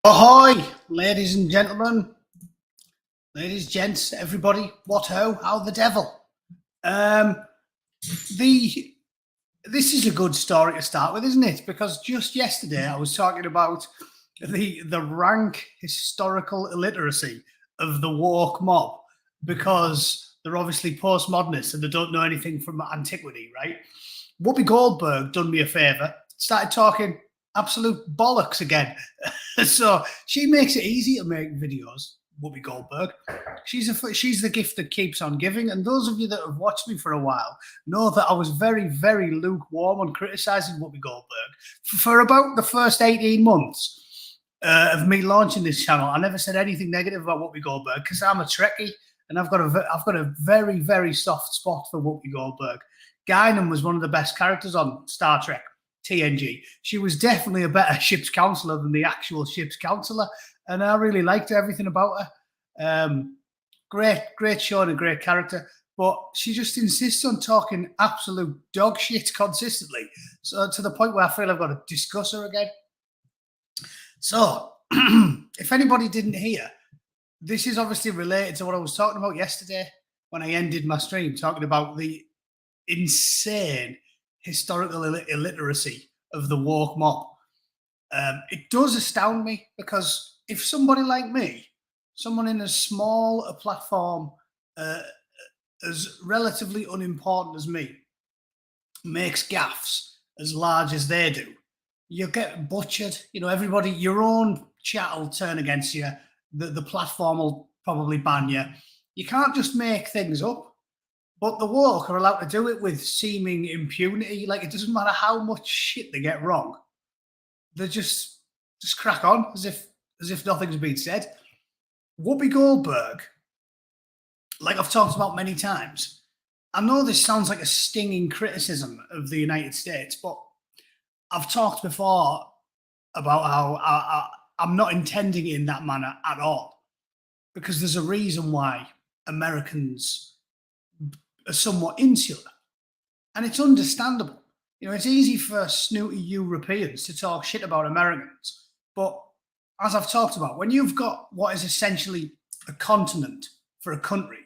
Ahoy, ladies and gentlemen, ladies, gents, everybody. What ho? How the devil? This is a good story to start with, isn't it? Because just yesterday I was talking about the rank historical illiteracy of the woke mob because they're obviously postmodernists and they don't know anything from antiquity, right? Whoopi Goldberg done me a favour, started talking absolute bollocks again. So she makes it easy to make videos. Whoopi Goldberg, she's the gift that keeps on giving. And those of you that have watched me for a while know that I was very, very lukewarm on criticising Whoopi Goldberg for about the first 18 months of me launching this channel. I never said anything negative about Whoopi Goldberg because I'm a Trekkie and I've got a very, very soft spot for Whoopi Goldberg. Guinan was one of the best characters on Star Trek. TNG. She was definitely a better ship's counselor than the actual ship's counselor, and I really liked everything about her. Great show and a great character, but she just insists on talking absolute dog shit consistently, so to the point where I feel I've got to discuss her again. So, if anybody didn't hear, this is obviously related to what I was talking about yesterday when I ended my stream, talking about the insane historical illiteracy of the woke mob. It does astound me because if somebody like me, someone in as small a platform as relatively unimportant as me, makes gaffes as large as they do, you get butchered. You know, everybody, your own chat will turn against you. The platform will probably ban you. You can't just make things up. But the woke are allowed to do it with seeming impunity. Like, it doesn't matter how much shit they get wrong. They just crack on as if nothing's been said. Whoopi Goldberg, like I've talked about many times, I know this sounds like a stinging criticism of the United States, but I've talked before about how I'm not intending it in that manner at all. Because there's a reason why Americans are somewhat insular, and it's understandable. You know, it's easy for snooty Europeans to talk shit about Americans, but as I've talked about, when you've got what is essentially a continent for a country,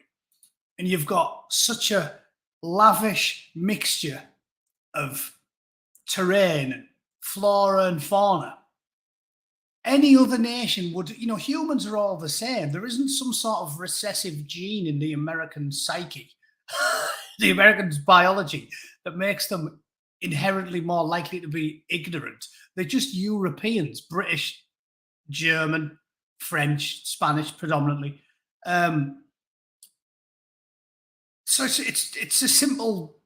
and you've got such a lavish mixture of terrain and flora and fauna, any other nation would, you know, humans are all the same. There isn't some sort of recessive gene in the American psyche, the Americans' biology, that makes them inherently more likely to be ignorant. They're just Europeans, British, German, French, Spanish predominantly. So it's a simple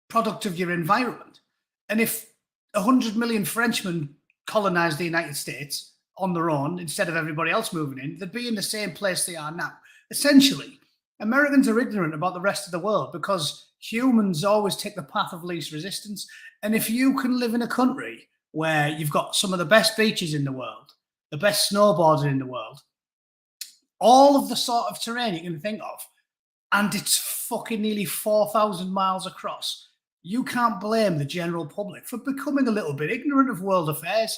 product of your environment. And if 100 million Frenchmen colonized the United States on their own instead of everybody else moving in, they'd be in the same place they are now. Essentially, Americans are ignorant about the rest of the world because humans always take the path of least resistance. And if you can live in a country where you've got some of the best beaches in the world, the best snowboarding in the world, all of the sort of terrain you can think of, and it's fucking nearly 4,000 miles across, you can't blame the general public for becoming a little bit ignorant of world affairs.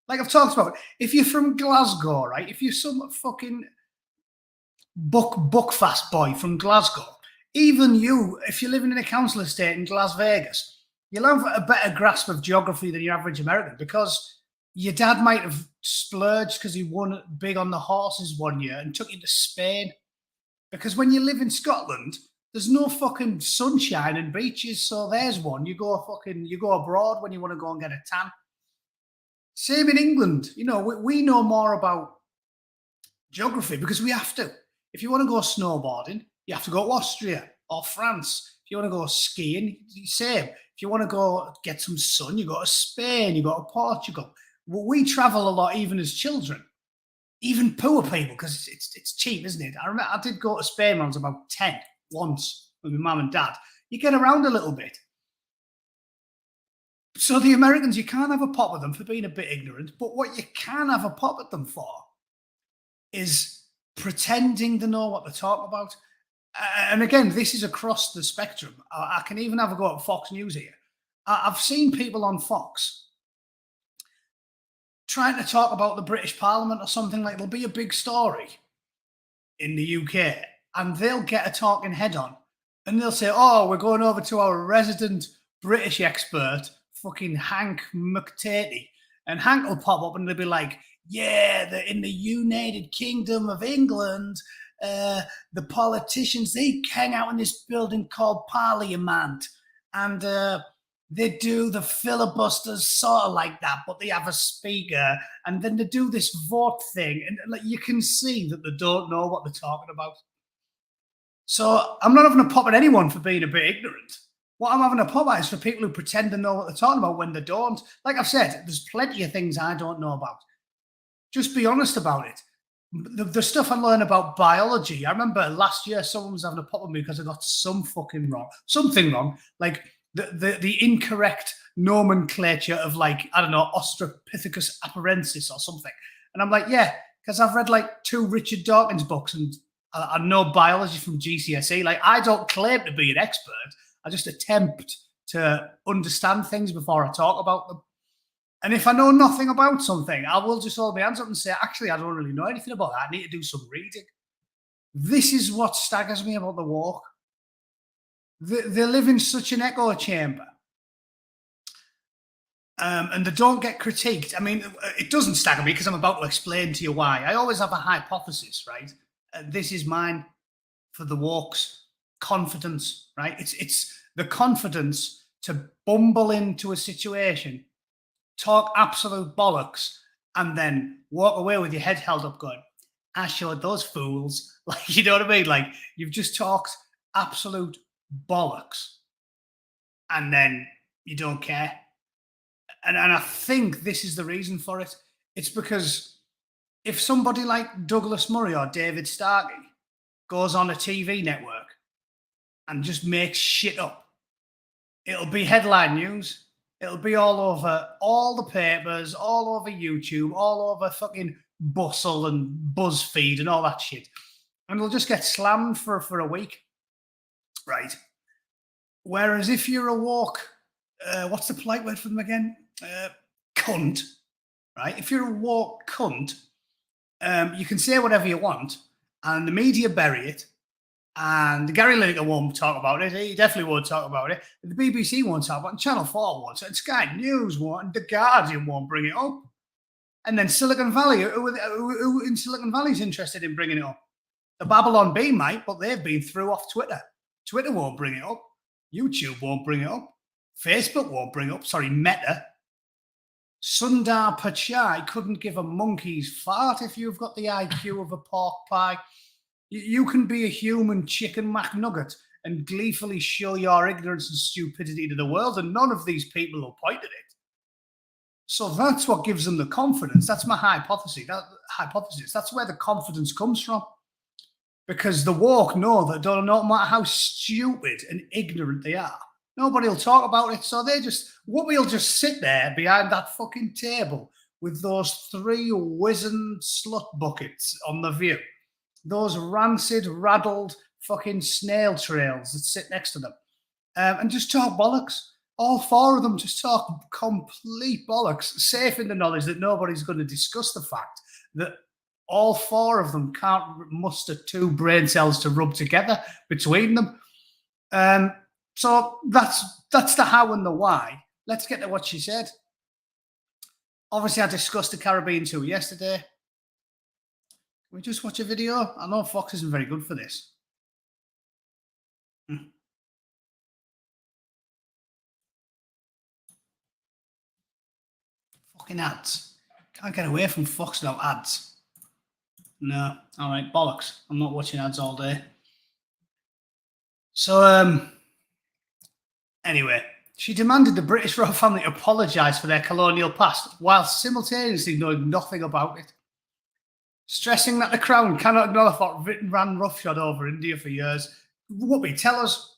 Like I've talked about, if you're from Glasgow, right? If you're some fucking buckfast boy from Glasgow, even you, if you're living in a council estate in Las Vegas, you'll have a better grasp of geography than your average American because your dad might have splurged because he won big on the horses one year and took you to Spain. Because when you live in Scotland, there's no fucking sunshine and beaches, so there's one. You go abroad when you want to go and get a tan. Same in England. You know, we know more about geography because we have to. If you want to go snowboarding, you have to go to Austria or France. If you want to go skiing, same. If you want to go get some sun, you go to Spain, you go to Portugal. Well, we travel a lot even as children, even poor people, because it's cheap, isn't it? I remember I did go to Spain when I was about 10 once with my mum and dad. You get around a little bit. So the Americans, you can't have a pop at them for being a bit ignorant, but what you can have a pop at them for is pretending to know what they're talking about. And again, this is across the spectrum. I can even have a go at Fox News here. I've seen people on Fox trying to talk about the British Parliament or something. Like, there'll be a big story in the UK and they'll get a talking head on and they'll say, oh, we're going over to our resident British expert, fucking Hank McTatey. And Hank will pop up and they'll be like, yeah, in the United Kingdom of England, the politicians, they hang out in this building called Parliament. And they do the filibusters sort of like that, but they have a speaker. And then they do this vote thing. And like, you can see that they don't know what they're talking about. So I'm not having a pop at anyone for being a bit ignorant. What I'm having a pop at is for people who pretend to know what they're talking about when they don't. Like I've said, there's plenty of things I don't know about. Just be honest about it. The stuff I learned about biology, I remember last year someone was having a pop at me because I got something wrong, like the incorrect nomenclature of, like, I don't know, Australopithecus afarensis or something. And I'm like, yeah, because I've read like 2 Richard Dawkins books and I know biology from GCSE. Like, I don't claim to be an expert. I just attempt to understand things before I talk about them. And if I know nothing about something, I will just hold my hands up and say, actually, I don't really know anything about that. I need to do some reading. This is what staggers me about the walk. They live in such an echo chamber. And they don't get critiqued. I mean, it doesn't stagger me because I'm about to explain to you why. I always have a hypothesis, right? This is mine for the walks. Confidence, right? It's the confidence to bumble into a situation, talk absolute bollocks, and then walk away with your head held up going, I showed those fools. Like, you know what I mean? Like, you've just talked absolute bollocks and then you don't care. And I think this is the reason for it. It's because if somebody like Douglas Murray or David Starkey goes on a TV network and just makes shit up, it'll be headline news. It'll be all over all the papers, all over YouTube, all over fucking Bustle and BuzzFeed and all that shit. And it'll just get slammed for a week, right? Whereas if you're a woke, what's the polite word for them again? Cunt, right? If you're a woke cunt, you can say whatever you want and the media bury it. And Gary Lineker won't talk about it. He definitely won't talk about it. The BBC won't talk about it. And Channel 4 won't. And Sky News won't. And The Guardian won't bring it up. And then Silicon Valley, who in Silicon Valley is interested in bringing it up? The Babylon Bee might, but they've been through off Twitter. Twitter won't bring it up. YouTube won't bring it up. Facebook won't bring it up. Sorry, Meta. Sundar Pichai couldn't give a monkey's fart if you've got the IQ of a pork pie. You can be a human chicken McNugget and gleefully show your ignorance and stupidity to the world, and none of these people will point at it. So that's what gives them the confidence. That's my hypothesis. That's where the confidence comes from. Because the woke know that no matter how stupid and ignorant they are, nobody will talk about it. So we'll just sit there behind that fucking table with those 3 wizened slut buckets on the View. Those rancid, raddled fucking snail trails that sit next to them. And just talk bollocks. All 4 of them just talk complete bollocks, safe in the knowledge that nobody's going to discuss the fact that all 4 of them can't muster 2 brain cells to rub together between them. So that's the how and the why. Let's get to what she said. Obviously, I discussed the Caribbean tour yesterday. Can we just watch a video? I know Fox isn't very good for this. Fucking ads. Can't get away from Fox without ads. No. All right, bollocks. I'm not watching ads all day. So, anyway, she demanded the British royal family apologise for their colonial past while simultaneously knowing nothing about it. Stressing that the Crown cannot acknowledge what ran roughshod over India for years. Whoopi, tell us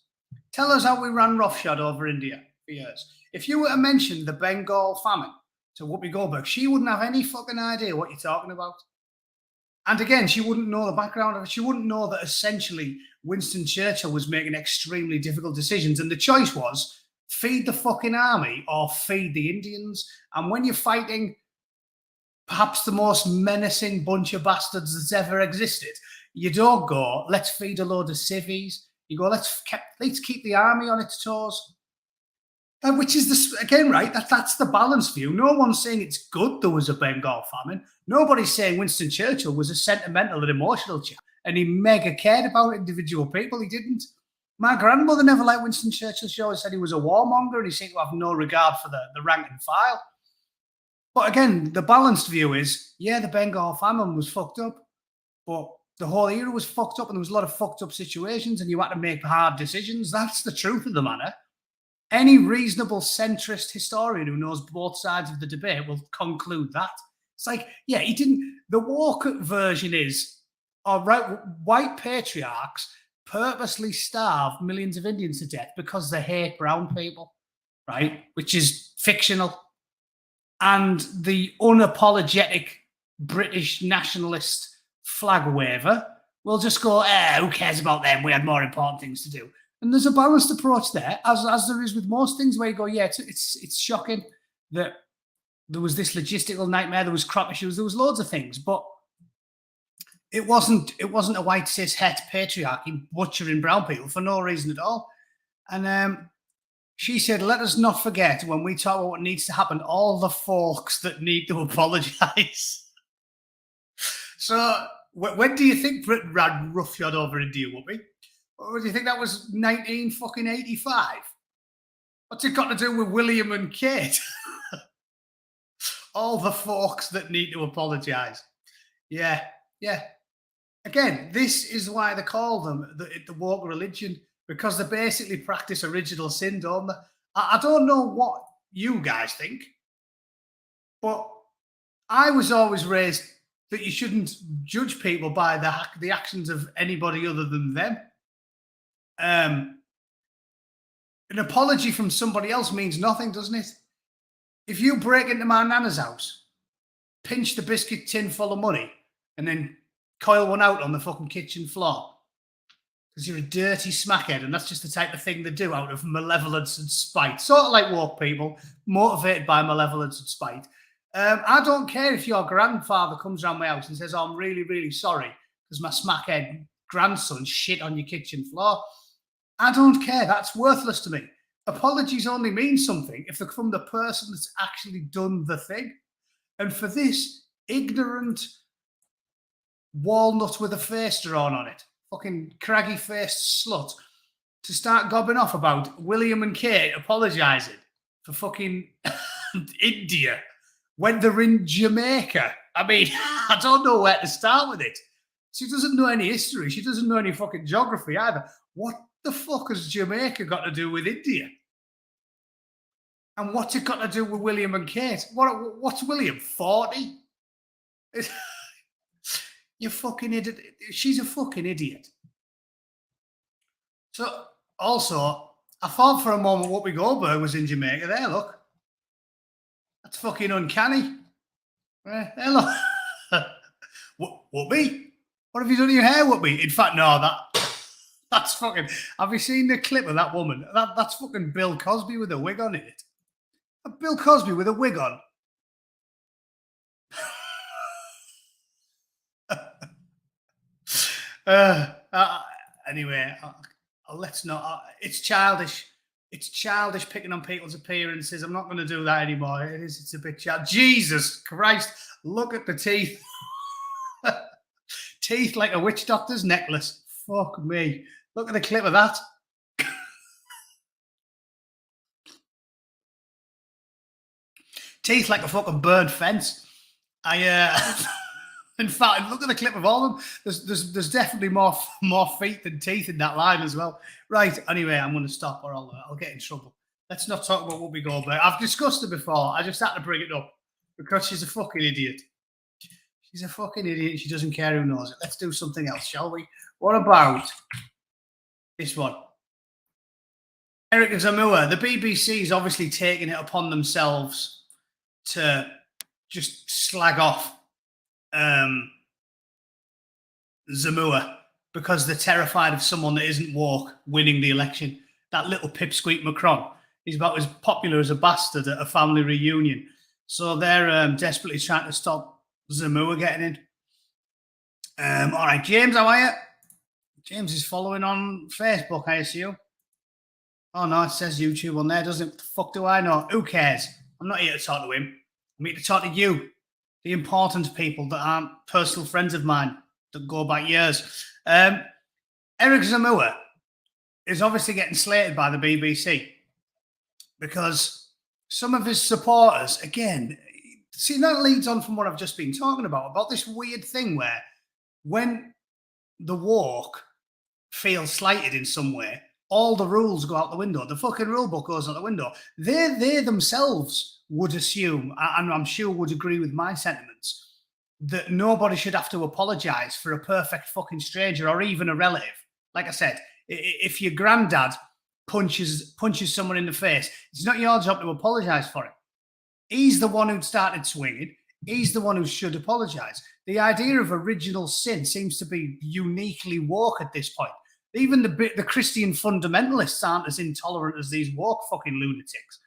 how we ran roughshod over India for years. If you were to mention the Bengal famine to Whoopi Goldberg, she wouldn't have any fucking idea what you're talking about. And again, she wouldn't know the background of it. She wouldn't know that essentially Winston Churchill was making extremely difficult decisions. And the choice was feed the fucking army or feed the Indians. And when you're fighting perhaps the most menacing bunch of bastards that's ever existed. You don't go, let's feed a load of civvies. You go, let's keep the army on its toes. Which is, again, right, that's the balanced view. No one's saying it's good there was a Bengal famine. Nobody's saying Winston Churchill was a sentimental and emotional chap and he mega cared about individual people. He didn't. My grandmother never liked Winston Churchill. She always said he was a warmonger and he seemed to have no regard for the rank and file. But again, the balanced view is, yeah, the Bengal famine was fucked up, but the whole era was fucked up and there was a lot of fucked up situations and you had to make hard decisions. That's the truth of the matter. Any reasonable centrist historian who knows both sides of the debate will conclude that. It's like, yeah, he didn't. The woke version is, all right, white patriarchs purposely starve millions of Indians to death because they hate brown people, right? Which is fictional. And the unapologetic British nationalist flag waver will just go, who cares about them? We had more important things to do. And there's a balanced approach there, as there is with most things, where you go, yeah, it's shocking that there was this logistical nightmare, there was crop issues, there was loads of things, but it wasn't a white cis het patriarchy butchering brown people for no reason at all. And she said, let us not forget when we talk about what needs to happen, all the folks that need to apologise. So when do you think Britain ran roughshod over India, Whoopi? Or do you think that was 1985? What's it got to do with William and Kate? All the folks that need to apologise. Yeah. Again, this is why they call them the woke religion, because they basically practice original sin, don't they? I don't know what you guys think, but I was always raised that you shouldn't judge people by the actions of anybody other than them. An apology from somebody else means nothing, doesn't it? If you break into my nana's house, pinch the biscuit tin full of money, and then coil one out on the fucking kitchen floor because you're a dirty smackhead, and that's just the type of thing they do out of malevolence and spite. Sort of like woke people, motivated by malevolence and spite. I don't care if your grandfather comes around my house and says, oh, I'm really, really sorry because my smackhead grandson shit on your kitchen floor. I don't care. That's worthless to me. Apologies only mean something if they're from the person that's actually done the thing. And for this ignorant walnut with a face drawn on it, fucking craggy-faced slut, to start gobbing off about William and Kate apologising for fucking India when they're in Jamaica. I mean, I don't know where to start with it. She doesn't know any history. She doesn't know any fucking geography either. What the fuck has Jamaica got to do with India? And what's it got to do with William and Kate? What's William, 40? You fucking idiot. She's a fucking idiot. So, also, I thought for a moment Whoopi Goldberg was in Jamaica. There, look. That's fucking uncanny. There, look. Whoopi? What have you done to your hair, Whoopi? In fact, no, that's fucking... Have you seen the clip of that woman? That's fucking Bill Cosby with a wig on it. Bill Cosby with a wig on. Anyway, let's not... it's childish. It's childish picking on people's appearances. I'm not going to do that anymore. It's a bit childish. Jesus Christ. Look at the teeth. Teeth like a witch doctor's necklace. Fuck me. Look at the clip of that. Teeth like a fucking burned fence. In fact, look at the clip of all of them. There's definitely more feet than teeth in that line as well. Right. Anyway, I'm going to stop or I'll get in trouble. Let's not talk about Whoopi Goldberg. I've discussed her before. I just had to bring it up because she's a fucking idiot. She's a fucking idiot. She doesn't care who knows it. Let's do something else, shall we? What about this one? Eric Zamua. The BBC's obviously taking it upon themselves to just slag off Zamua because they're terrified of someone that isn't woke winning the election. That little pipsqueak Macron. He's about as popular as a bastard at a family reunion. So they're desperately trying to stop Zamua getting in. All right, James, how are you? James is following on Facebook, I assume. Oh, no, it says YouTube on there, doesn't it? What the fuck do I know? Who cares? I'm not here to talk to him. I'm here to talk to you, the important people that aren't personal friends of mine that go back years. Eric Zamua is obviously getting slated by the BBC because some of his supporters, again, see, that leads on from what I've just been talking about this weird thing where when the woke feels slighted in some way, all the rules go out the window. The fucking rule book goes out the window. They themselves would assume, and I'm sure would agree with my sentiments, that nobody should have to apologise for a perfect fucking stranger or even a relative. Like I said, if your granddad punches someone in the face, it's not your job to apologise for it. He's the one who started swinging. He's the one who should apologise. The idea of original sin seems to be uniquely woke at this point. Even the Christian fundamentalists aren't as intolerant as these woke fucking lunatics.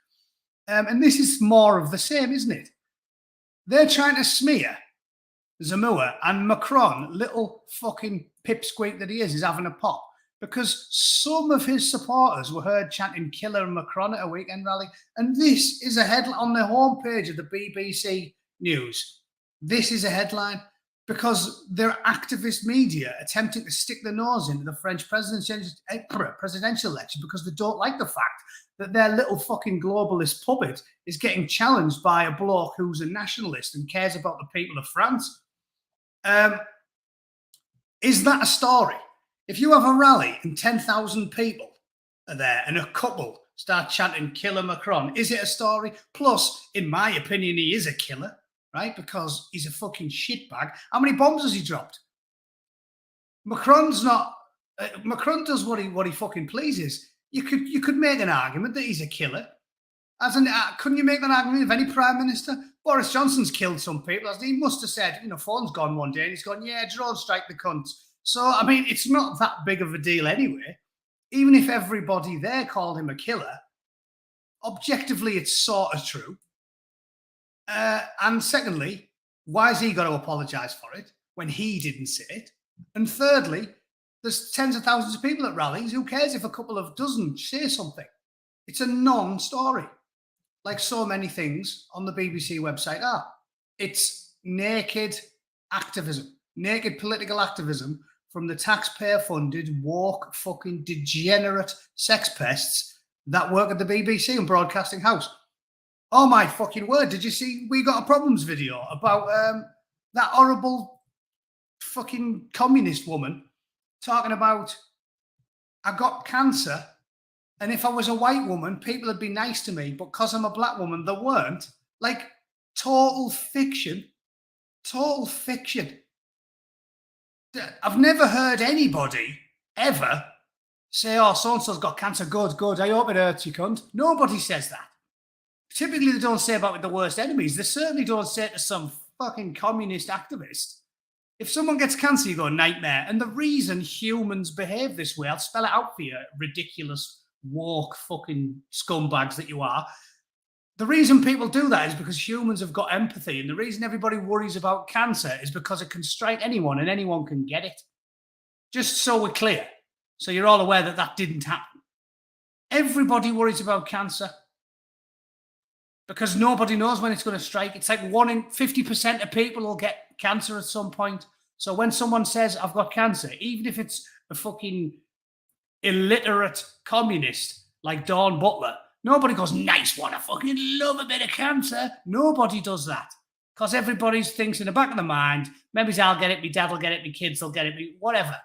And this is more of the same, isn't it? They're trying to smear Zamua, and Macron, little fucking pipsqueak that he is having a pop because some of his supporters were heard chanting "Killer Macron" at a weekend rally. And this is a headline on the homepage of the BBC News. This is a headline because they're activist media attempting to stick their nose into the French presidential election because they don't like the fact that their little fucking globalist puppet is getting challenged by a bloke who's a nationalist and cares about the people of France. Is that a story? If you have a rally and 10,000 people are there and a couple start chanting "Killer Macron," is it a story? Plus, in my opinion, he is a killer, right? Because he's a fucking shitbag. How many bombs has he dropped? Macron's not. Macron does what he fucking pleases. You could make an argument that he's a killer. Couldn't you make that argument of any prime minister? Boris Johnson's killed some people. He must have said, phone's gone one day, and he's gone, yeah, drone strike the cunts. So, I mean, it's not that big of a deal anyway. Even if everybody there called him a killer, objectively, it's sort of true. And secondly, why has he got to apologise for it when he didn't say it? And thirdly, there's tens of thousands of people at rallies. Who cares if a couple of dozen say something? It's a non-story, like so many things on the BBC website are. It's naked activism, naked political activism from the taxpayer-funded, woke, fucking degenerate sex pests that work at the BBC and Broadcasting House. Oh my fucking word, did you see We Got a Problems video about that horrible fucking communist woman talking about, I got cancer, and if I was a white woman, people would be nice to me, but because I'm a black woman, they weren't. Like, total fiction. Total fiction. I've never heard anybody ever say, oh, so-and-so's got cancer, good, I hope it hurts, you cunt. Nobody says that. Typically, they don't say about the worst enemies. They certainly don't say it to some fucking communist activist. If someone gets cancer, you go, nightmare. And the reason humans behave this way, I'll spell it out for you, ridiculous, woke fucking scumbags that you are. The reason people do that is because humans have got empathy. And the reason everybody worries about cancer is because it can strike anyone and anyone can get it. Just so we're clear. So you're all aware that that didn't happen. Everybody worries about cancer because nobody knows when it's going to strike. It's like 1 in 50% of people will get cancer at some point. So when someone says, I've got cancer, even if it's a fucking illiterate communist like Dawn Butler, nobody goes, nice one, I fucking love a bit of cancer. Nobody does that because everybody thinks in the back of the mind, maybe I'll get it, my dad will get it, my kids will get it, whatever.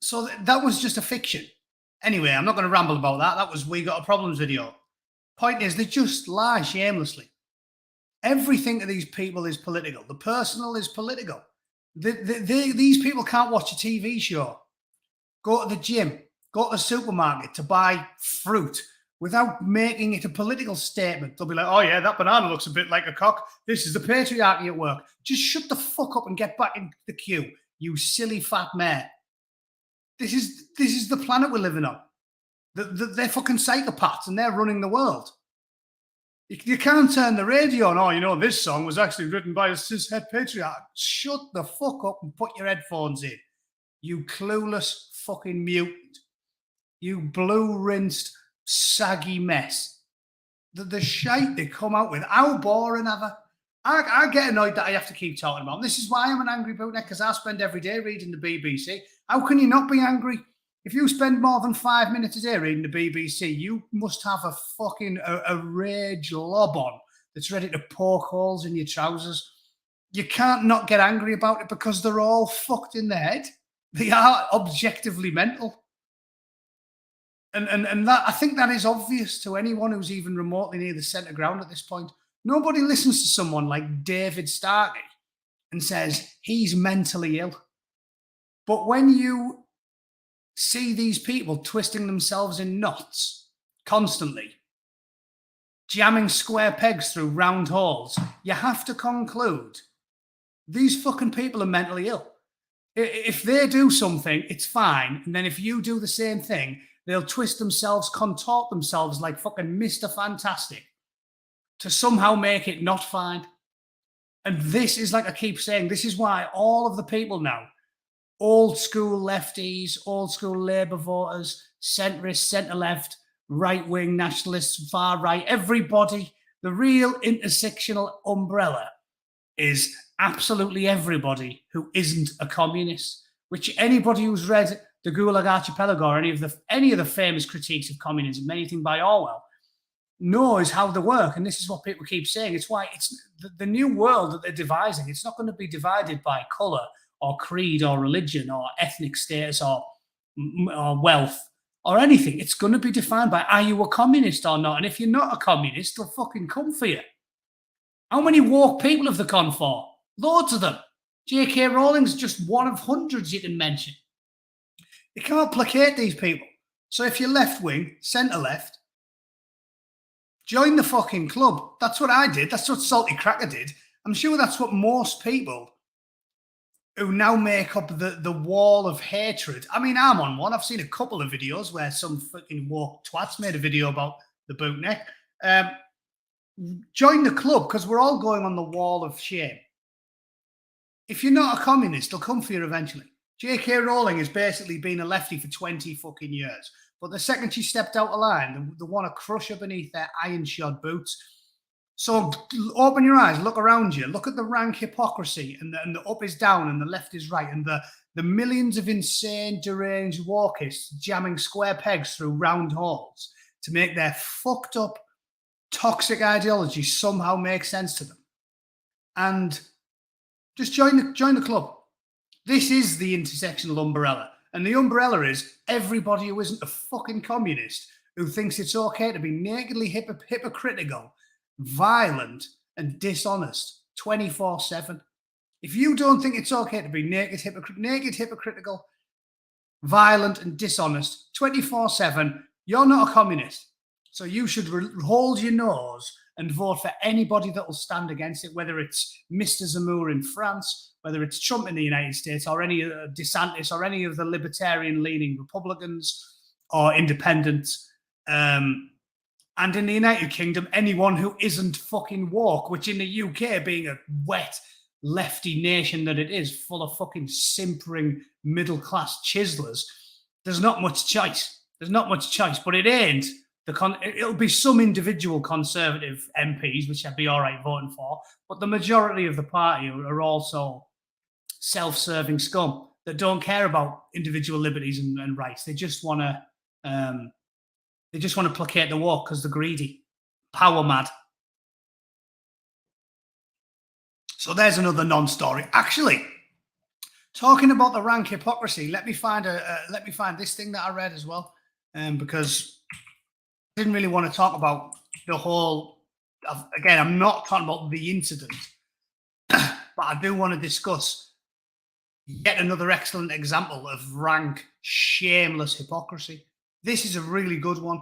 So that was just a fiction. Anyway, I'm not going to ramble about that. That was We Got a Problems video. Point is, they just lie shamelessly. Everything to these people is political. The personal is political. These people can't watch a TV show, go to the gym, go to the supermarket to buy fruit without making it a political statement. They'll be like, oh yeah, that banana looks a bit like a cock. This is the patriarchy at work. Just shut the fuck up and get back in the queue, you silly fat mare. This is the planet we're living on. They're fucking psychopaths and they're running the world. You can't turn the radio on. Oh, you know, this song was actually written by a cishet patriarch. Shut the fuck up and put your headphones in. You clueless fucking mutant. You blue-rinsed, saggy mess. The shite they come out with. How boring ever. I get annoyed that I have to keep talking about them. This is why I'm an angry bootneck, because I spend every day reading the BBC. How can you not be angry? If you spend more than 5 minutes a day reading the BBC, you must have a fucking a rage lob on that's ready to poke holes in your trousers. You can't not get angry about it because they're all fucked in the head. They are objectively mental. And that, I think that is obvious to anyone who's even remotely near the centre ground at this point. Nobody listens to someone like David Starkey and says he's mentally ill. But when you see these people twisting themselves in knots constantly, jamming square pegs through round holes, you have to conclude these fucking people are mentally ill. If they do something, it's fine. And then if you do the same thing, they'll twist themselves, contort themselves like fucking Mr. Fantastic to somehow make it not fine. And this is, like I keep saying, this is why all of the people now, old school lefties, old school Labour voters, centrists, centre-left, right-wing nationalists, far-right, everybody, the real intersectional umbrella is absolutely everybody who isn't a communist, which anybody who's read the Gulag Archipelago or any of the famous critiques of communism, anything by Orwell, knows how they work. And this is what people keep saying. It's why it's the new world that they're devising. It's not going to be divided by colour or creed or religion or ethnic status or wealth or anything. It's going to be defined by, are you a communist or not? And if you're not a communist, they'll fucking come for you. How many woke people have they gone for? Loads of them. J.K. Rowling's just one of hundreds you can mention. You can't placate these people. So if you're left-wing, centre-left, join the fucking club. That's what I did. That's what Salty Cracker did. I'm sure that's what most people who now make up the wall of hatred. I mean, I'm on one. I've seen a couple of videos where some fucking woke twats made a video about the bootneck. Join the club, because we're all going on the wall of shame. If you're not a communist, they'll come for you eventually. J.K. Rowling has basically been a lefty for 20 fucking years. But the second she stepped out of line, they want to crush her beneath their iron-shod boots. So open your eyes, look around you, look at the rank hypocrisy, and the up is down and the left is right, and the millions of insane, deranged walkists jamming square pegs through round holes to make their fucked up, toxic ideology somehow make sense to them. And just join the club. This is the intersectional umbrella. And the umbrella is everybody who isn't a fucking communist, who thinks it's okay to be nakedly hypocritical, violent, and dishonest 24/7. If you don't think it's okay to be naked, hypocritical, violent, and dishonest 24/7, you're not a communist. So you should hold your nose and vote for anybody that will stand against it, whether it's Mr. Zamua in France, whether it's Trump in the United States, or any DeSantis, or any of the libertarian-leaning Republicans or independents. And in the United Kingdom, anyone who isn't fucking woke, which in the UK, being a wet, lefty nation that it is, full of fucking simpering middle-class chiselers, there's not much choice. There's not much choice, but it ain't. It'll be some individual Conservative MPs, which I'd be all right voting for, but the majority of the party are also self-serving scum that don't care about individual liberties and rights. They just want to placate the woke because they're greedy, power mad. So there's another non-story. Actually, talking about the rank hypocrisy, let me find this thing that I read as well, because I didn't really want to talk about the whole. Again, I'm not talking about the incident, but I do want to discuss yet another excellent example of rank, shameless hypocrisy. This is a really good one.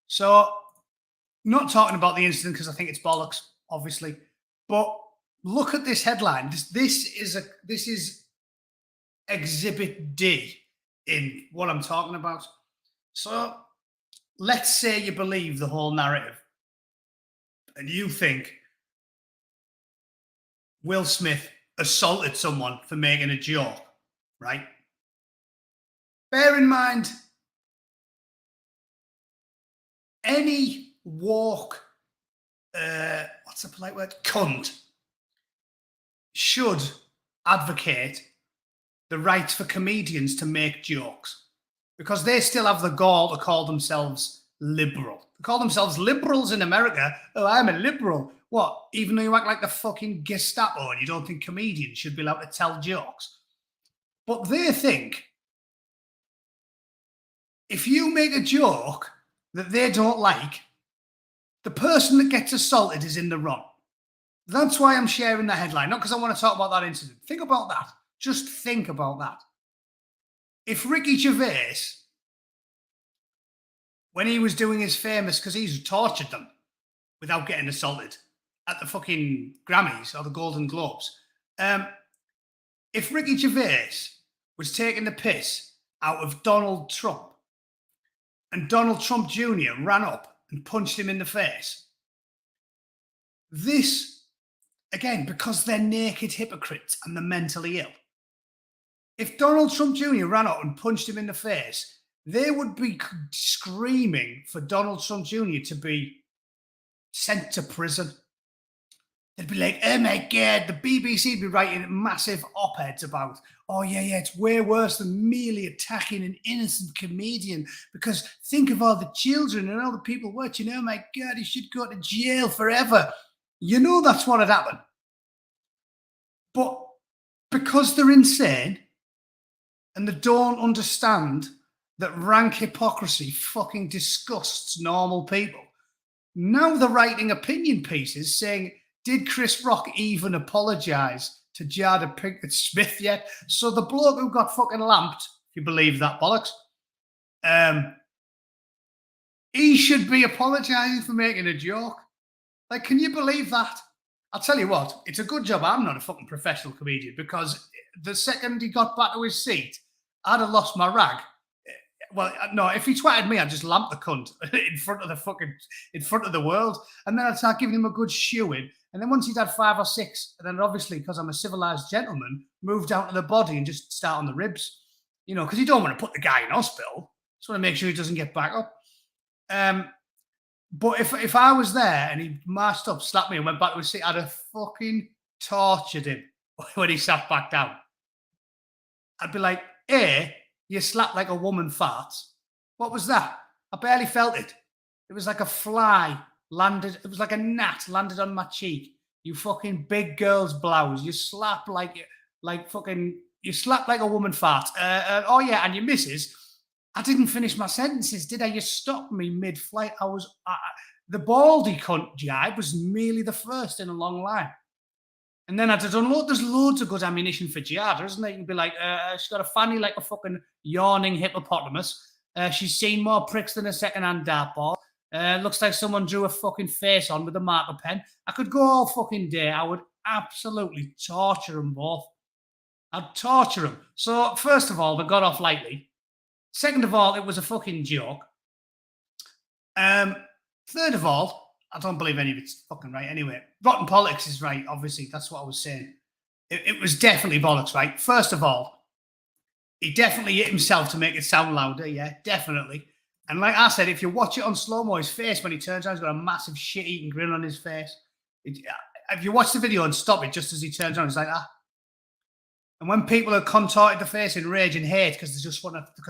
So, not talking about the incident because I think it's bollocks, obviously, but look at this headline. This is Exhibit D in what I'm talking about. So, let's say you believe the whole narrative. and you think Will Smith assaulted someone for making a joke, right? Bear in mind, any woke, what's the polite word? Cunt should advocate the right for comedians to make jokes because they still have the gall to call themselves liberal. They call themselves liberals in America. Oh, I'm a liberal. What? Even though you act like the fucking Gestapo and you don't think comedians should be allowed to tell jokes. But they think if you make a joke that they don't like, the person that gets assaulted is in the wrong. That's why I'm sharing the headline, not because I want to talk about that incident. Think about that. Just think about that. If Ricky Gervais, when he was doing his famous, because he's tortured them without getting assaulted at the fucking Grammys or the Golden Globes, if Ricky Gervais was taking the piss out of Donald Trump and Donald Trump Jr. ran up and punched him in the face, this, again, because they're naked hypocrites and they're mentally ill. If Donald Trump Jr. ran up and punched him in the face, they would be screaming for Donald Trump Jr. to be sent to prison. They'd be like, oh my God, the BBC would be writing massive op-eds about, oh yeah, it's way worse than merely attacking an innocent comedian because think of all the children and all the people watching, oh my God, he should go to jail forever. You know that's what had happened. But because they're insane and they don't understand that rank hypocrisy fucking disgusts normal people, now they're writing opinion pieces saying, did Chris Rock even apologise to Jada Pinkett Smith yet? So the bloke who got fucking lamped, if you believe that bollocks, he should be apologising for making a joke. Like, can you believe that? I'll tell you what, it's a good job I'm not a fucking professional comedian because the second he got back to his seat, I'd have lost my rag. Well, no, if he twatted me, I'd just lamp the cunt in front of the world. And then I'd start giving him a good shoeing. And then once he'd had 5 or 6, and then obviously, because I'm a civilized gentleman, move down to the body and just start on the ribs. You know, because you don't want to put the guy in hospital. Just want to make sure he doesn't get back up. But if I was there and he marched up, slapped me and went back to his seat, I'd have fucking tortured him when he sat back down. I'd be like, A, you slapped like a woman farts. What was that? I barely felt it. It was like a fly landed. It was like a gnat landed on my cheek. You fucking big girl's blouse. You slap like you slap like a woman farts. Oh yeah, and your missus. I didn't finish my sentences, did I? You stopped me mid-flight. The baldy cunt jibe was merely the first in a long line. And then I'd have done there's loads of good ammunition for Giada, isn't there? You can be like, she's got a fanny like a fucking yawning hippopotamus. She's seen more pricks than a second-hand dartboard. Looks like someone drew a fucking face on with a marker pen. I could go all fucking day. I would absolutely torture them both. I'd torture them. So, first of all, they got off lightly. Second of all, it was a fucking joke. Third of all, I don't believe any of it's fucking right anyway. Rotten politics is right, obviously. That's what I was saying. It was definitely bollocks, right? First of all, he definitely hit himself to make it sound louder. Yeah, definitely. And like I said, if you watch it on slow-mo, his face, when he turns around, he's got a massive shit-eating grin on his face. If you watch the video and stop it just as he turns around, it's like that. And when people are contorted the face in rage and hate because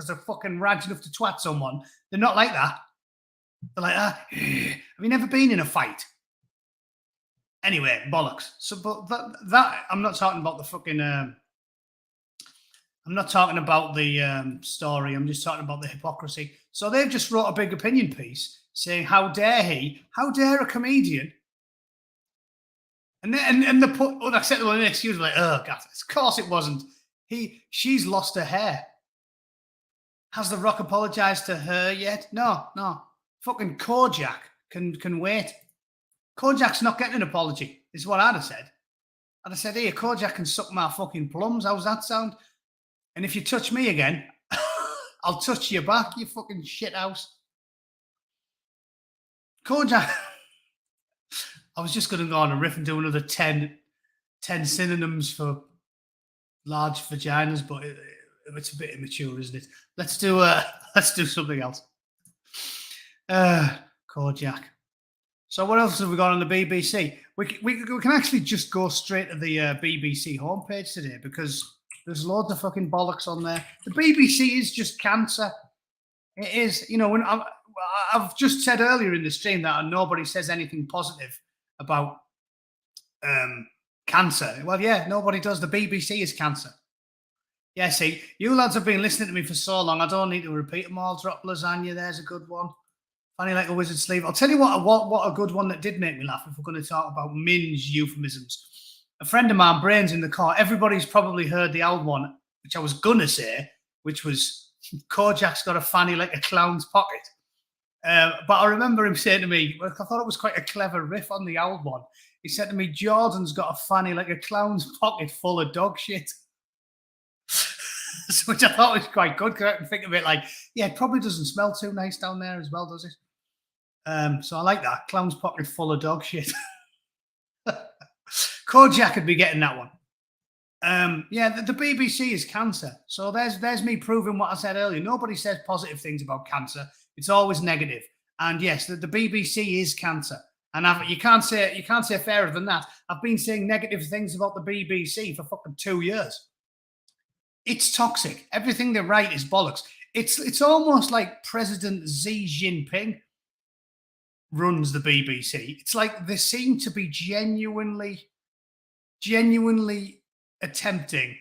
they're fucking ranting enough to twat someone, they're not like that. They're like that. Have you never been in a fight? Anyway, bollocks. So, but that I'm not talking about the fucking. I'm not talking about the story. I'm just talking about the hypocrisy. So they've just wrote a big opinion piece saying, "How dare he? How dare a comedian?" And the put unacceptable an excuse like, "Oh God, of course it wasn't. She's lost her hair. Has The Rock apologized to her yet? No. Fucking Carjack can wait. Carjack's not getting an apology, is what I'd have said. I'd have said, here, Carjack can suck my fucking plums. How's that sound? And if you touch me again, I'll touch you back, you fucking shithouse. Carjack. I was just going to go on a riff and do another 10 synonyms for large vaginas, but it's a bit immature, isn't it? Let's do something else. Carjack. So what else have we got on the BBC? We can actually just go straight to the BBC homepage today because there's loads of fucking bollocks on there. The BBC is just cancer. It is, you know, when I've just said earlier in the stream that nobody says anything positive about cancer. Well, yeah, nobody does. The BBC is cancer. Yeah, see, you lads have been listening to me for so long, I don't need to repeat them all. Drop lasagna, there's a good one. Funny like a wizard's sleeve. I'll tell you what a good one that did make me laugh if we're going to talk about minge euphemisms. A friend of mine, Brains in the car, everybody's probably heard the old one, which I was going to say, which was Carjack's got a fanny like a clown's pocket. But I remember him saying to me, I thought it was quite a clever riff on the old one. He said to me, Jordan's got a fanny like a clown's pocket full of dog shit. Which I thought was quite good because I can think of it like, yeah, it probably doesn't smell too nice down there as well, does it? So I like that. Clown's pocket full of dog shit. Carjack would be getting that one. Yeah, the BBC is cancer. So there's me proving what I said earlier. Nobody says positive things about cancer. It's always negative. And yes, the BBC is cancer. And you can't say fairer than that. I've been saying negative things about the BBC for fucking 2 years. It's toxic. Everything they write is bollocks. It's almost like President Xi Jinping runs the BBC. It's like they seem to be genuinely attempting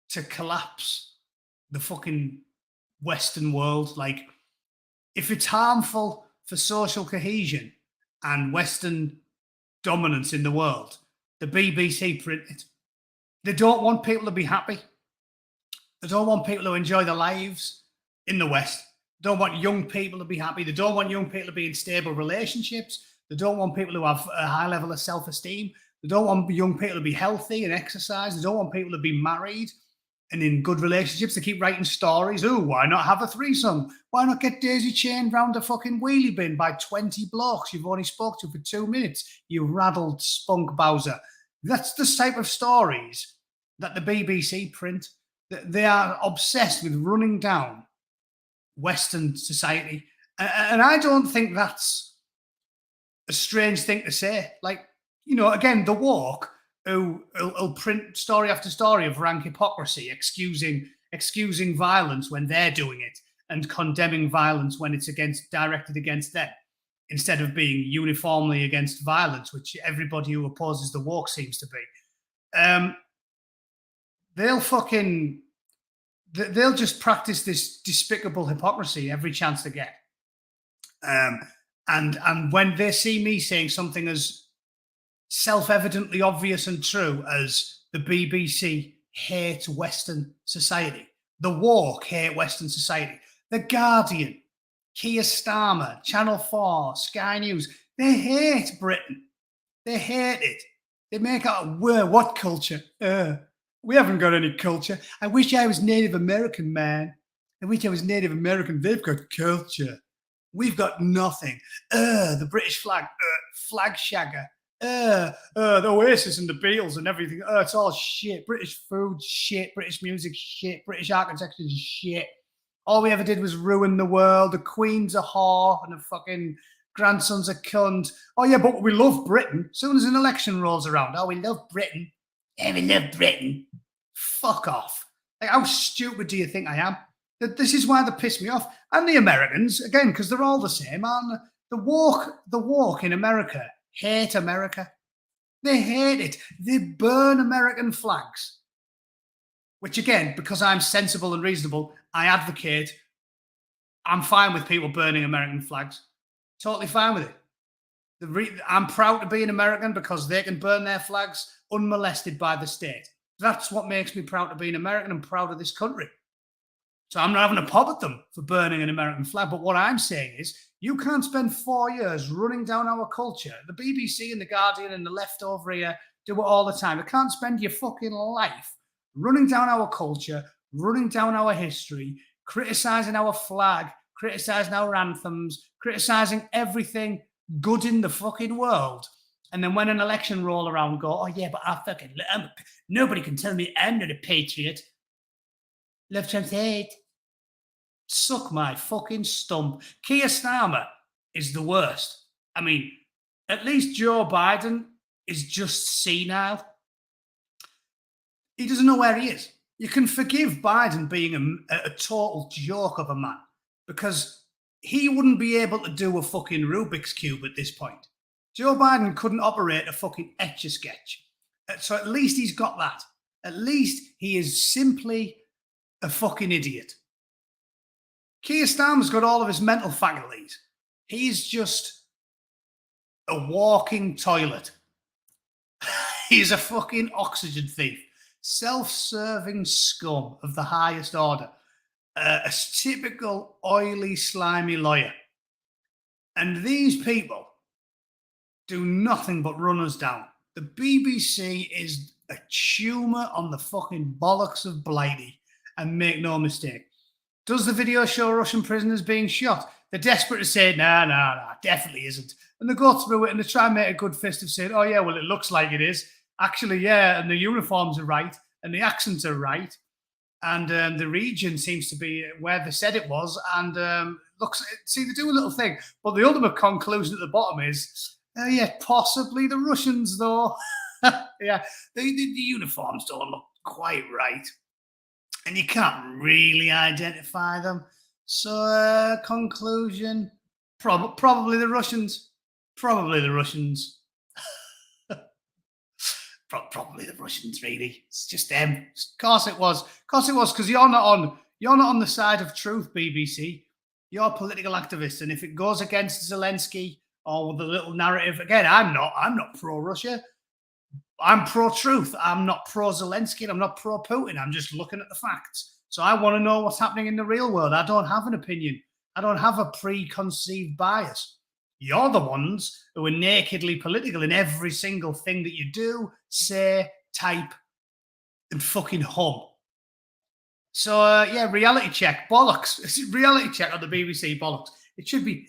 to collapse the fucking Western world. Like, if it's harmful for social cohesion and Western dominance in the world, the BBC print it. They don't want people to be happy. They don't want people to enjoy their lives in the West. They don't want young people to be happy. They don't want young people to be in stable relationships. They don't want people to have a high level of self-esteem. They don't want young people to be healthy and exercise. They don't want people to be married and in good relationships. They keep writing stories. Oh, why not have a threesome? Why not get daisy chained round a fucking wheelie bin by 20 blokes you've only spoke to for 2 minutes, you raddled spunk Bowser? That's the type of stories that the BBC print. They are obsessed with running down Western society. And I don't think that's a strange thing to say. Like, you know, again, the woke who'll print story after story of rank hypocrisy, excusing violence when they're doing it and condemning violence when it's directed against them, instead of being uniformly against violence, which everybody who opposes the woke seems to be. They'll just practice this despicable hypocrisy every chance they get. And when they see me saying something as self-evidently obvious and true as the BBC hates Western society, the woke hate Western society, The Guardian, Keir Starmer, Channel 4, Sky News, they hate Britain. They hate it. They make out, what culture? We haven't got any culture. I wish I was Native American, man. I wish I was Native American. They've got culture. We've got nothing. The British flag, flag shagger. The Oasis and the Beatles and everything. It's all shit. British food, shit. British music, shit. British architecture, shit. All we ever did was ruin the world. The Queen's a whore and the fucking grandson's a cunt. Oh, yeah, but we love Britain. As soon as an election rolls around, we love Britain. Yeah, we love Britain. Fuck off. Like, how stupid do you think I am? This is why they piss me off. And the Americans, again, because they're all the same. And the woke in America hate America. They hate it. They burn American flags. Which, again, because I'm sensible and reasonable, I advocate. I'm fine with people burning American flags. Totally fine with it. I'm proud to be an American because they can burn their flags unmolested by the state. That's what makes me proud to be an American and proud of this country. So I'm not having a pop at them for burning an American flag. But what I'm saying is you can't spend 4 years running down our culture. The BBC and the Guardian and the left over here do it all the time. You can't spend your fucking life running down our culture, running down our history, criticising our flag, criticising our anthems, criticising everything good in the fucking world, And then when an election roll around, go, oh yeah, but nobody can tell me I'm not a patriot. Left-hand side. Suck my fucking stump. Keir Starmer is the worst. I mean, at least Joe Biden is just senile. He doesn't know where he is. You can forgive Biden being a total joke of a man because he wouldn't be able to do a fucking Rubik's Cube at this point. Joe Biden couldn't operate a fucking Etch-a-Sketch. So at least he's got that. At least he is simply a fucking idiot. Keir Starmer's got all of his mental faculties. He's just a walking toilet. He's a fucking oxygen thief. Self-serving scum of the highest order. A typical oily, slimy lawyer. And these people do nothing but run us down. The BBC is a tumour on the fucking bollocks of Blighty. And make no mistake. Does the video show Russian prisoners being shot? They're desperate to say, nah, definitely isn't. And they go through it and they try and make a good fist of saying, oh yeah, well, it looks like it is. Actually, yeah, and the uniforms are right, and the accents are right, and the region seems to be where they said it was, and see, they do a little thing, but the ultimate conclusion at the bottom is, yeah, possibly the Russians, though. Yeah, the uniforms don't look quite right, and you can't really identify them. So, conclusion, probably the Russians. Probably the Russians. Probably the Russians, really. It's just them. Of course it was. Of course it was, because you're not on the side of truth, BBC. You're political activists, and if it goes against Zelensky or the little narrative, again, I'm not pro-Russia. I'm pro-truth. I'm not pro-Zelensky, and I'm not pro-Putin. I'm just looking at the facts. So I want to know what's happening in the real world. I don't have an opinion. I don't have a preconceived bias. You're the ones who are nakedly political in every single thing that you do, say, type, and fucking hum. So, yeah, reality check. Bollocks. Reality check on the BBC. Bollocks. It should be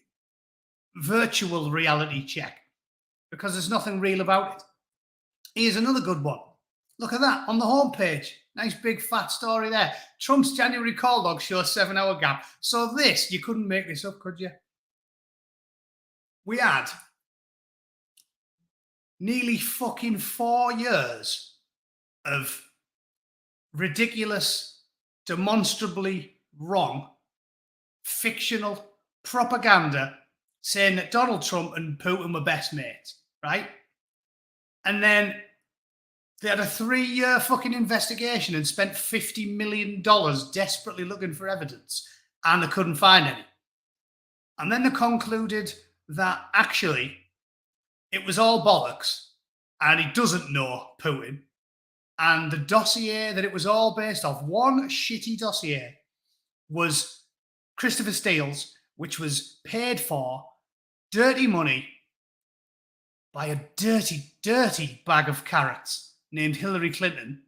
virtual reality check because there's nothing real about it. Here's another good one. Look at that on the homepage. Nice big fat story there. Trump's January call log shows 7-hour gap. So this, you couldn't make this up, could you? We had nearly fucking 4 years of ridiculous, demonstrably wrong, fictional propaganda saying that Donald Trump and Putin were best mates, right? And then they had a 3-year fucking investigation and spent $50 million desperately looking for evidence, and they couldn't find any. And then they concluded that actually it was all bollocks and he doesn't know Putin. And the dossier that it was all based off, one shitty dossier, was Christopher Steele's, which was paid for dirty money by a dirty, dirty bag of carrots named Hillary Clinton,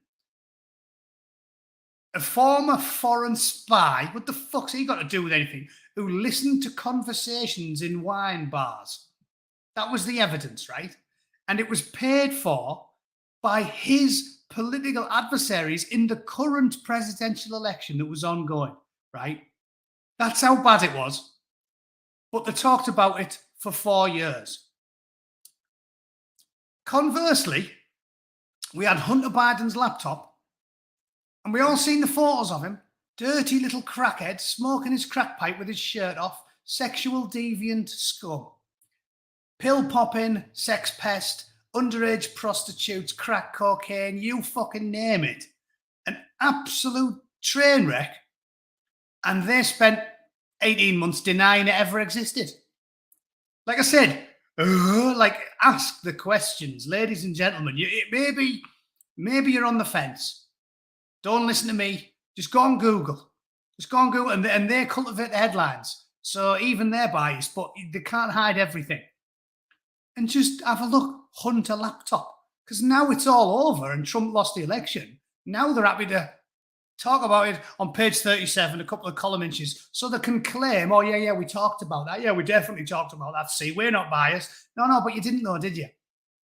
a former foreign spy. What the fuck's he got to do with anything? Who listened to conversations in wine bars. That was the evidence, right? And it was paid for by his political adversaries in the current presidential election that was ongoing, right? That's how bad it was. But they talked about it for 4 years. Conversely, we had Hunter Biden's laptop, and we all seen the photos of him. Dirty little crackhead smoking his crack pipe with his shirt off, sexual deviant scum. Pill popping, sex pest, underage prostitutes, crack cocaine, you fucking name it. An absolute train wreck. And they spent 18 months denying it ever existed. Like I said, ask the questions, ladies and gentlemen. Maybe you're on the fence. Don't listen to me. Just go on Google. And they cultivate the headlines. So even they're biased, but they can't hide everything. And just have a look, Hunter laptop. Because now it's all over and Trump lost the election. Now they're happy to talk about it on page 37, a couple of column inches, so they can claim, oh, yeah, we talked about that. Yeah, we definitely talked about that. See, we're not biased. No, but you didn't know, did you?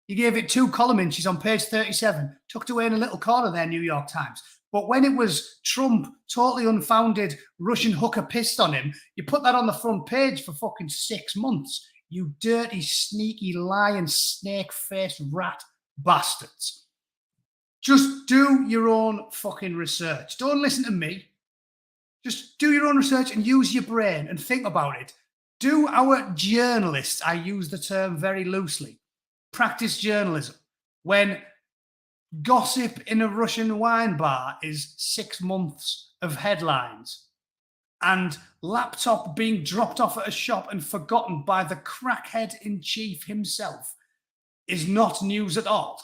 You gave it 2 column inches on page 37, tucked away in a little corner there, New York Times. But when it was Trump, totally unfounded Russian hooker pissed on him, you put that on the front page for fucking 6 months. You dirty, sneaky, lying, snake-faced rat bastards. Just do your own fucking research. Don't listen to me. Just do your own research and use your brain and think about it. Do our journalists, I use the term very loosely, practice journalism when gossip in a Russian wine bar is 6 months of headlines and laptop being dropped off at a shop and forgotten by the crackhead in chief himself is not news at all?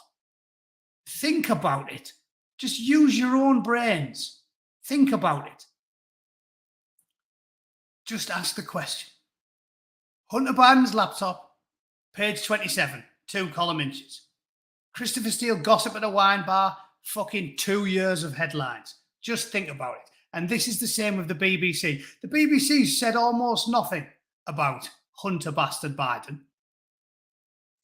Think about it. Just use your own brains. Think about it. Just ask the question. Hunter Biden's laptop, page 27, 2 column inches. Christopher Steele gossip at a wine bar, fucking 2 years of headlines. Just think about it. And this is the same with the BBC. The BBC said almost nothing about Hunter Bastard Biden.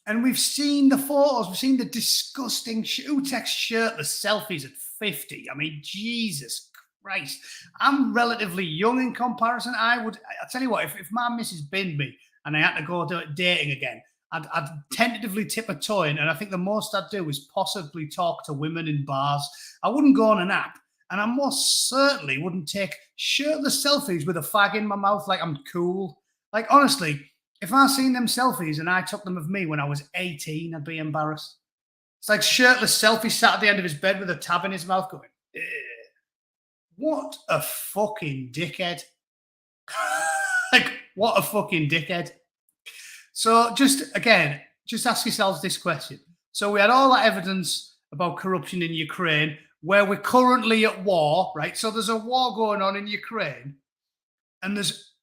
And we've seen the photos. We've seen the disgusting, who takes shirtless selfies at 50? I mean, Jesus Christ. I'm relatively young in comparison. I'll tell you what, if my missus binned me and I had to go dating again, I'd tentatively tip a toe in, and I think the most I'd do is possibly talk to women in bars. I wouldn't go on an app, and I most certainly wouldn't take shirtless selfies with a fag in my mouth like I'm cool. Like, honestly, if I seen them selfies and I took them of me when I was 18, I'd be embarrassed. It's like shirtless selfie sat at the end of his bed with a tab in his mouth going, "Ugh. What a fucking dickhead." Like, what a fucking dickhead. So just ask yourselves this question. So we had all that evidence about corruption in Ukraine, where we're currently at war, right? So there's a war going on in Ukraine, and there's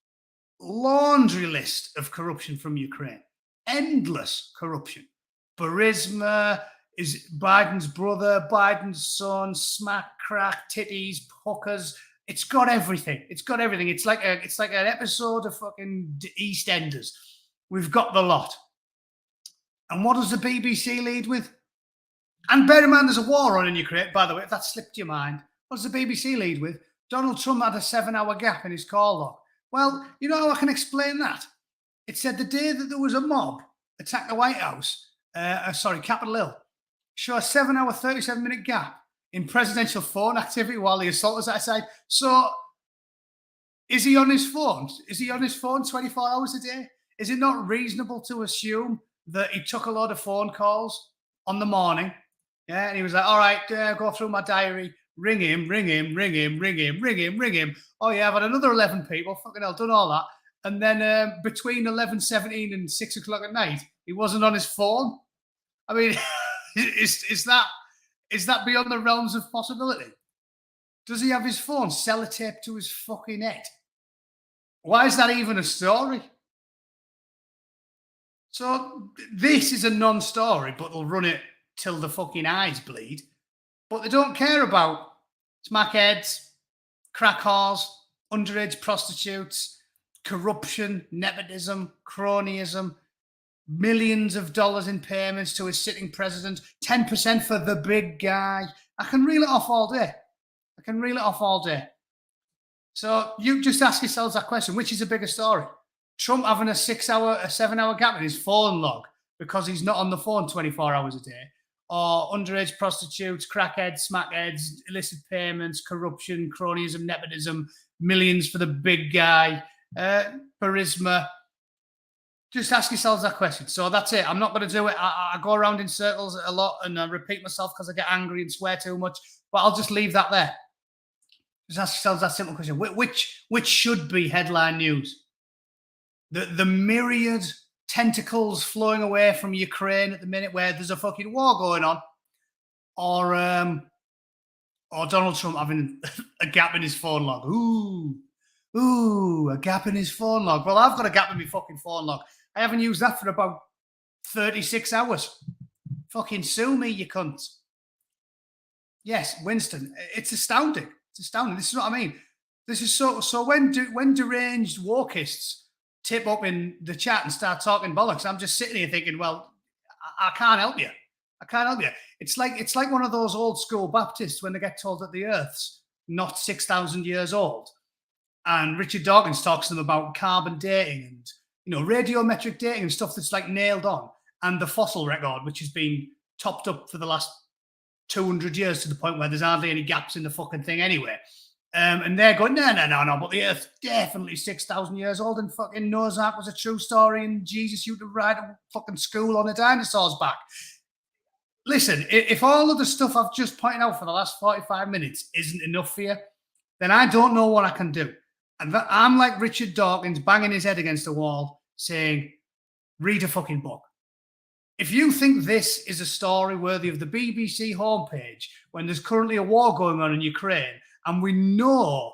laundry list of corruption from Ukraine. Endless corruption. Burisma is Biden's brother, Biden's son, smack, crack, titties, hookers. It's got everything. It's got everything. It's like an episode of fucking EastEnders. We've got the lot. And what does the BBC lead with? And bear in mind, there's a war on in Ukraine, by the way, if that slipped your mind. What does the BBC lead with? Donald Trump had a 7-hour gap in his call log. Well, you know how I can explain that? It said the day that there was a mob attacked the White House, Capitol Hill, show a 7-hour, 37-minute gap in presidential phone activity while the assault was outside. So, is he on his phone? Is he on his phone 24 hours a day? Is it not reasonable to assume that he took a lot of phone calls on the morning? Yeah, and he was like, all right, go through my diary, ring him. Oh, yeah, I've had another 11 people. Fucking hell, done all that. And then between 11:17 and 6 o'clock at night, he wasn't on his phone. I mean, is that beyond the realms of possibility? Does he have his phone sellotaped to his fucking head? Why is that even a story? So this is a non-story, but they'll run it till the fucking eyes bleed. But they don't care about smackheads, crack whores, underage prostitutes, corruption, nepotism, cronyism, millions of dollars in payments to his sitting president, 10% for the big guy. I can reel it off all day. So you just ask yourselves that question, which is a bigger story? Trump having a 7-hour gap in his phone log because he's not on the phone 24 hours a day, or underage prostitutes, crackheads, smackheads, illicit payments, corruption, cronyism, nepotism, millions for the big guy, Burisma. Just ask yourselves that question. So that's it. I'm not going to do it. I go around in circles a lot and I repeat myself because I get angry and swear too much, but I'll just leave that there. Just ask yourselves that simple question. Which should be headline news? The myriad tentacles flowing away from Ukraine at the minute where there's a fucking war going on, or Donald Trump having a gap in his phone log. Ooh, a gap in his phone log. Well, I've got a gap in my fucking phone log. I haven't used that for about 36 hours. Fucking sue me, you cunt. Yes, Winston. It's astounding. This is what I mean. This is so when deranged wokists tip up in the chat and start talking bollocks, I'm just sitting here thinking, well, I can't help you. I can't help you. It's like one of those old school Baptists when they get told that the Earth's not 6,000 years old, and Richard Dawkins talks to them about carbon dating and radiometric dating and stuff that's like nailed on, and the fossil record, which has been topped up for the last 200 years to the point where there's hardly any gaps in the fucking thing anyway. And they're going, no, but the Earth's definitely 6,000 years old, and fucking Noah's Ark was a true story, and Jesus used to ride a fucking school on a dinosaur's back. Listen, if all of the stuff I've just pointed out for the last 45 minutes isn't enough for you, then I don't know what I can do. And I'm like Richard Dawkins banging his head against the wall saying, read a fucking book. If you think this is a story worthy of the BBC homepage when there's currently a war going on in Ukraine, and we know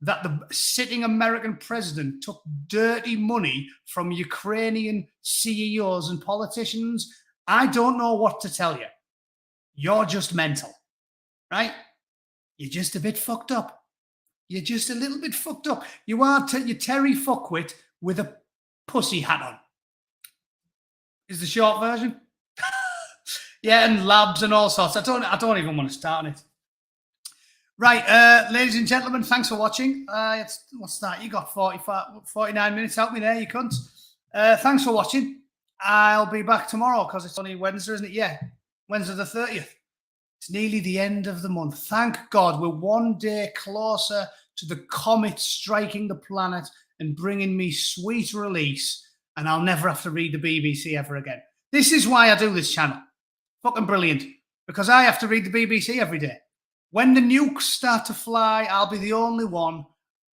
that the sitting American president took dirty money from Ukrainian CEOs and politicians, I don't know what to tell you. You're just mental, right? You're just a bit fucked up. You're just a little bit fucked up. You are you're Terry Fuckwit with a pussy hat on. Is the short version. Yeah, and labs and all sorts. I don't even want to start on it. Right, ladies and gentlemen, thanks for watching. What's that? You got 49 minutes out me there, you cunt. Thanks for watching. I'll be back tomorrow because it's only Wednesday, isn't it? Yeah, Wednesday the 30th. It's nearly the end of the month. Thank God we're one day closer to the comet striking the planet and bringing me sweet release, and I'll never have to read the BBC ever again. This is why I do this channel. Fucking brilliant. Because I have to read the BBC every day. When the nukes start to fly, I'll be the only one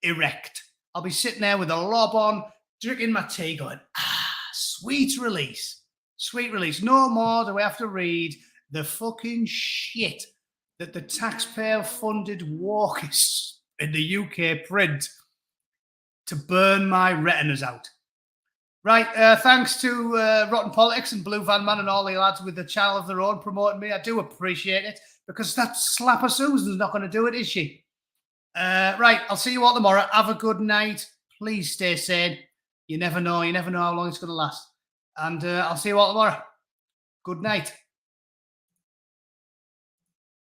erect. I'll be sitting there with a lob on, drinking my tea, going, sweet release. Sweet release. No more do I have to read the fucking shit that the taxpayer-funded walkists in the UK print to burn my retinas out. Right, thanks to Rotten Politics and Blue Van Man and all the lads with the channel of their own promoting me. I do appreciate it, because that slapper Susan's not going to do it, is she? Right, I'll see you all tomorrow. Have a good night. Please stay sane. You never know. You never know how long it's going to last. And I'll see you all tomorrow. Good night.